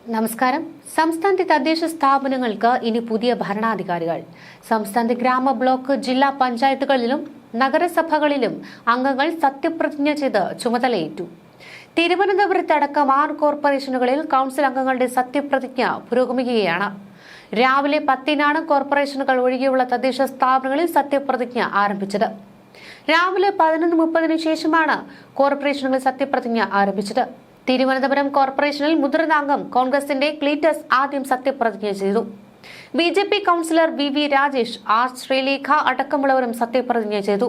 നമസ്കാരം. സംസ്ഥാനത്തെ തദ്ദേശ സ്ഥാപനങ്ങൾക്ക് ഇനി പുതിയ ഭരണാധികാരികൾ. സംസ്ഥാനത്തെ ഗ്രാമ, ബ്ലോക്ക്, ജില്ലാ പഞ്ചായത്തുകളിലും നഗരസഭകളിലും അംഗങ്ങൾ സത്യപ്രതിജ്ഞ ചെയ്ത് ചുമതലയേറ്റു. തിരുവനന്തപുരത്തടക്കം 6 കോർപ്പറേഷനുകളിൽ കൌൺസിൽ അംഗങ്ങളുടെ സത്യപ്രതിജ്ഞ പുരോഗമിക്കുകയാണ്. രാവിലെ 10-നാണ് കോർപ്പറേഷനുകൾ ഒഴികെയുള്ള തദ്ദേശ സ്ഥാപനങ്ങളിൽ സത്യപ്രതിജ്ഞ ആരംഭിച്ചത്. രാവിലെ 11:30 ശേഷമാണ് കോർപ്പറേഷനുകളിൽ സത്യപ്രതിജ്ഞ ആരംഭിച്ചത്. തിരുവനന്തപുരം കോർപ്പറേഷനിൽ മുതിർന്ന അംഗം കോൺഗ്രസിന്റെ ക്ലീറ്റസ് ആദ്യം സത്യപ്രതിജ്ഞ ചെയ്തു. BJP councillor VV Rajesh, R Sreelekha അടക്കമുള്ളവരും സത്യപ്രതിജ്ഞ ചെയ്തു.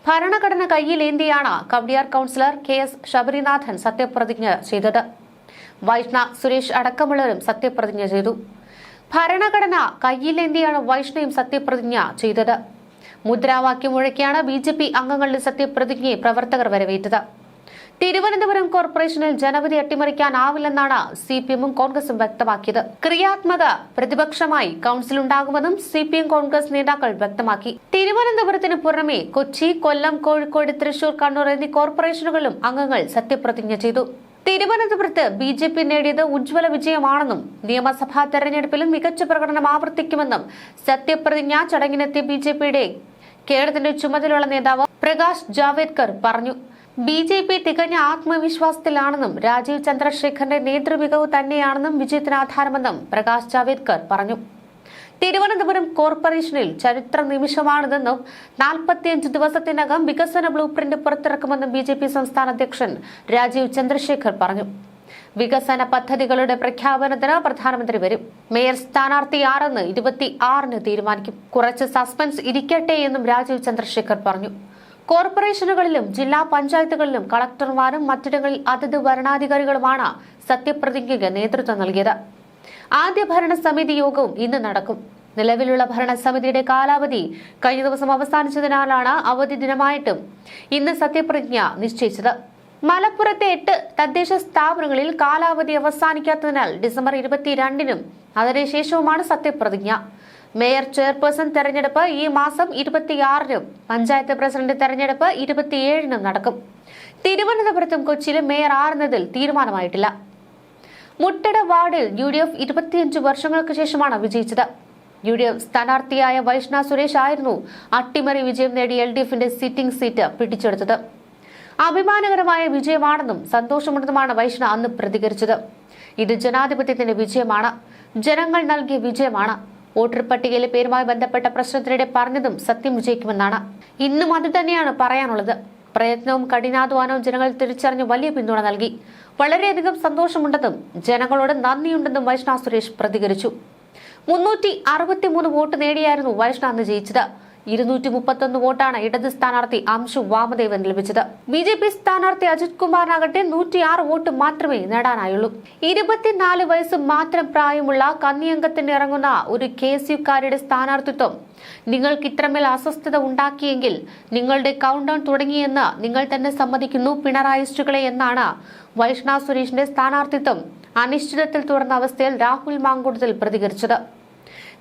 ഭരണഘടന കയ്യിലേന്തിയാണ് കവടിയാർ കൌൺസിലർ KS ശബരിനാഥൻ സത്യപ്രതിജ്ഞ ചെയ്തത്. വൈഷ്ണ സുരേഷ് അടക്കമുള്ളവരും സത്യപ്രതിജ്ഞ ചെയ്തു. ഭരണഘടന കയ്യിലേന്തിയാണ് വൈഷ്ണയും സത്യപ്രതിജ്ഞ ചെയ്തത്. മുദ്രാവാക്യം മുഴക്കിയാണ് BJP അംഗങ്ങളുടെ സത്യപ്രതിജ്ഞയെ പ്രവർത്തകർ വരവേറ്റത്. തിരുവനന്തപുരം കോർപ്പറേഷനിൽ ജനവിധി അട്ടിമറിക്കാനാവില്ലെന്നാണ് CPM-ഉം കോൺഗ്രസും വ്യക്തമാക്കിയത്. ക്രിയാത്മക പ്രതിപക്ഷമായി കൌൺസിൽ ഉണ്ടാകുമെന്നും CPM കോൺഗ്രസ് നേതാക്കൾ വ്യക്തമാക്കി. തിരുവനന്തപുരത്തിന് പുറമെ കൊച്ചി, കൊല്ലം, കോഴിക്കോട്, തൃശൂർ, കണ്ണൂർ എന്നീ കോർപ്പറേഷനുകളിലും അംഗങ്ങൾ സത്യപ്രതിജ്ഞ ചെയ്തു. തിരുവനന്തപുരത്ത് BJP നേടിയത് ഉജ്ജ്വല വിജയമാണെന്നും നിയമസഭാ തെരഞ്ഞെടുപ്പിലും മികച്ച പ്രകടനം ആവർത്തിക്കുമെന്നും സത്യപ്രതിജ്ഞാ ചടങ്ങിനെത്തിയ BJPയുടെ കേരളത്തിന്റെ ചുമതലയുള്ള നേതാവ് പ്രകാശ് ജാവേദ്കർ പറഞ്ഞു. BJP തികഞ്ഞ ആത്മവിശ്വാസത്തിലാണെന്നും രാജീവ് ചന്ദ്രശേഖറിന്റെ നേതൃമികവ് തന്നെയാണെന്നും വിജയത്തിന് ആധാരമെന്നും പ്രകാശ് ജാവേദ്കർ പറഞ്ഞു. തിരുവനന്തപുരം കോർപ്പറേഷനിൽ ചരിത്ര നിമിഷമാണിതെന്നും 45 ദിവസത്തിനകം വികസന ബ്ലൂ പ്രിന്റ് പുറത്തിറക്കുമെന്നും BJP സംസ്ഥാന അധ്യക്ഷൻ രാജീവ് ചന്ദ്രശേഖർ പറഞ്ഞു. വികസന പദ്ധതികളുടെ പ്രഖ്യാപനത്തിന് പ്രധാനമന്ത്രി വരും. മേയർ സ്ഥാനാർത്ഥി ആരെന്ന് 26-ന് തീരുമാനിക്കും. കുറച്ച് സസ്പെൻസ് ഇരിക്കട്ടെ എന്നും രാജീവ് ചന്ദ്രശേഖർ പറഞ്ഞു. കോർപ്പറേഷനുകളിലും ജില്ലാ പഞ്ചായത്തുകളിലും കളക്ടർമാരും മറ്റിടങ്ങളിൽ അതത് ഭരണാധികാരികളുമാണ് സത്യപ്രതിജ്ഞയ്ക്ക് നേതൃത്വം നൽകിയത്. ആദ്യ ഭരണസമിതി യോഗവും ഇന്ന് നടക്കും. നിലവിലുള്ള ഭരണസമിതിയുടെ കാലാവധി കഴിഞ്ഞ ദിവസം അവസാനിച്ചതിനാലാണ് അവധി ദിനമായിട്ടും ഇന്ന് സത്യപ്രതിജ്ഞ നിശ്ചയിച്ചത്. മലപ്പുറത്തെ 8 തദ്ദേശ സ്ഥാപനങ്ങളിൽ കാലാവധി അവസാനിക്കാത്തതിനാൽ ഡിസംബർ 22-നും അതിനുശേഷവുമാണ് സത്യപ്രതിജ്ഞ. മേയർ, ചെയർപേഴ്സൺ തെരഞ്ഞെടുപ്പ് ഈ മാസം 26-നും പഞ്ചായത്ത് പ്രസിഡന്റ് തെരഞ്ഞെടുപ്പ് 27-നും നടക്കും. തിരുവനന്തപുരത്തും കൊച്ചിയിലും മേയർ ആരെന്നതിൽ തീരുമാനമായിട്ടില്ല. മുട്ടട വാർഡിൽ UDF 25 വർഷങ്ങൾക്ക് ശേഷമാണ് വിജയിച്ചത്. UDF സ്ഥാനാർത്ഥിയായ വൈഷ്ണ സുരേഷ് ആയിരുന്നു അട്ടിമറി വിജയം നേടി LDFന്റെ സിറ്റിംഗ് സീറ്റ് പിടിച്ചെടുത്തത്. അഭിമാനകരമായ വിജയമാണെന്നും സന്തോഷമുണ്ടെന്നുമാണ് വൈഷ്ണ അന്ന് പ്രതികരിച്ചത്. ഇത് ജനാധിപത്യത്തിന്റെ വിജയമാണ്, ജനങ്ങൾ നൽകിയ വിജയമാണ്. വോട്ടർ പട്ടികയിലെ പേരുമായി ബന്ധപ്പെട്ട പ്രശ്നത്തിനിടെ പറഞ്ഞതും സത്യം വിജയിക്കുമെന്നാണ്. ഇന്നും അത് തന്നെയാണ് പറയാനുള്ളത്. പ്രയത്നവും കഠിനാധ്വാനവും ജനങ്ങൾ തിരിച്ചറിഞ്ഞ് വലിയ പിന്തുണ നൽകി. വളരെയധികം സന്തോഷമുണ്ടെന്നും ജനങ്ങളോട് നന്ദിയുണ്ടെന്നും വൈഷ്ണ സുരേഷ് പ്രതികരിച്ചു. 363 വോട്ട് നേടിയായിരുന്നു വൈഷ്ണ അന്ന് ജയിച്ചത്. 231 വോട്ടാണ് ഇടത് സ്ഥാനാർത്ഥി അംശു വാമദേവൻ ലഭിച്ചത്. BJP സ്ഥാനാർത്ഥി അജിത് കുമാറിനാകട്ടെ 106 വോട്ട് മാത്രമേ നേടാനായുള്ളൂ. 24 വയസ്സ് മാത്രം പ്രായമുള്ള കന്നിയംഗത്തിന് ഇറങ്ങുന്ന ഒരു KSUക്കാരുടെ സ്ഥാനാർത്ഥിത്വം നിങ്ങൾക്ക് ഇത്രമേൽ അസ്വസ്ഥത ഉണ്ടാക്കിയെങ്കിൽ നിങ്ങളുടെ കൗണ്ട് ഡൗൺ തുടങ്ങിയെന്ന് നിങ്ങൾ തന്നെ സമ്മതിക്കുന്നു പിണറായിസ്റ്റുകളെ എന്നാണ് വൈഷ്ണ സുരേഷിന്റെ സ്ഥാനാർത്ഥിത്വം അനിശ്ചിതത്വത്തിൽ തുടർന്ന അവസ്ഥയിൽ രാഹുൽ മാങ്കൂട്ടത്തിൽ പ്രതികരിച്ചത്.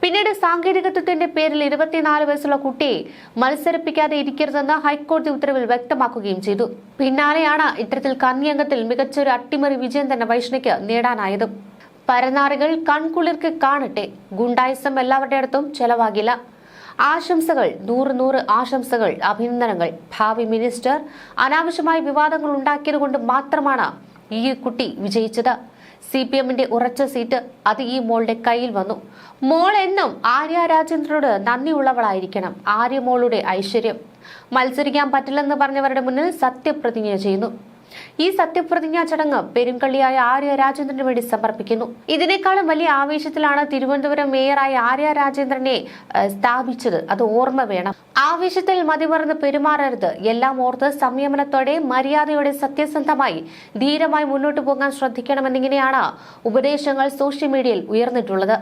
പിന്നീട് സാങ്കേതികത്വത്തിന്റെ പേരിൽ 24 വയസ്സുള്ള കുട്ടിയെ മത്സരിപ്പിക്കാതെ ഇരിക്കരുതെന്ന് ഹൈക്കോടതി ഉത്തരവിൽ വ്യക്തമാക്കുകയും ചെയ്തു. പിന്നാലെയാണ് ഇത്തരത്തിൽ കന്നിയംഗത്തിൽ മികച്ചൊരു അട്ടിമറി വിജയം തന്നെ വൈഷ്ണയ്ക്ക് നേടാനായത്. പരനാറികൾ കൺകുളിർക്ക് കാണട്ടെ. ഗുണ്ടായിസം എല്ലാവരുടെ അടുത്തും ചെലവാകില്ല. ആശംസകൾ, 100 ആശംസകൾ, അഭിനന്ദനങ്ങൾ. ഭാവി മിനിസ്റ്റർ അനാവശ്യമായ വിവാദങ്ങൾ ഉണ്ടാക്കിയതുകൊണ്ട് മാത്രമാണ് ഈ കുട്ടി വിജയിച്ചത്. CPM-ന്റെ ഉറച്ച സീറ്റ് അത് ഈ മോളുടെ കയ്യിൽ വന്നു. മോൾ എന്നും ആര്യ രാജേന്ദ്രനോട് നന്ദിയുള്ളവളായിരിക്കണം. ആര്യ മോളുടെ ഐശ്വര്യം. മത്സരിക്കാൻ പറ്റില്ലെന്ന് പറഞ്ഞവരുടെ മുന്നിൽ സത്യപ്രതിജ്ഞ ചെയ്യുന്നു. ഈ സത്യപ്രതിജ്ഞാ ചടങ്ങ് പെരുങ്കള്ളിയായ ആര്യ രാജേന്ദ്രന് വേണ്ടി സമർപ്പിക്കുന്നു. ഇതിനേക്കാളും വലിയ ആവേശത്തിലാണ് തിരുവനന്തപുരം മേയറായ ആര്യ രാജേന്ദ്രനെ സ്ഥാപിച്ചത്. അത് ഓർമ്മ വേണം. ആവേശത്തിൽ മതിമറന്ന് പെരുമാറരുത്. എല്ലാം ഓർത്ത് സംയമനത്തോടെ, മര്യാദയോടെ, സത്യസന്ധമായി, ധീരമായി മുന്നോട്ടു പോകാൻ ശ്രദ്ധിക്കണമെന്നിങ്ങനെയാണ് ഉപദേശങ്ങൾ സോഷ്യൽ മീഡിയയിൽ ഉയർന്നിട്ടുള്ളത്.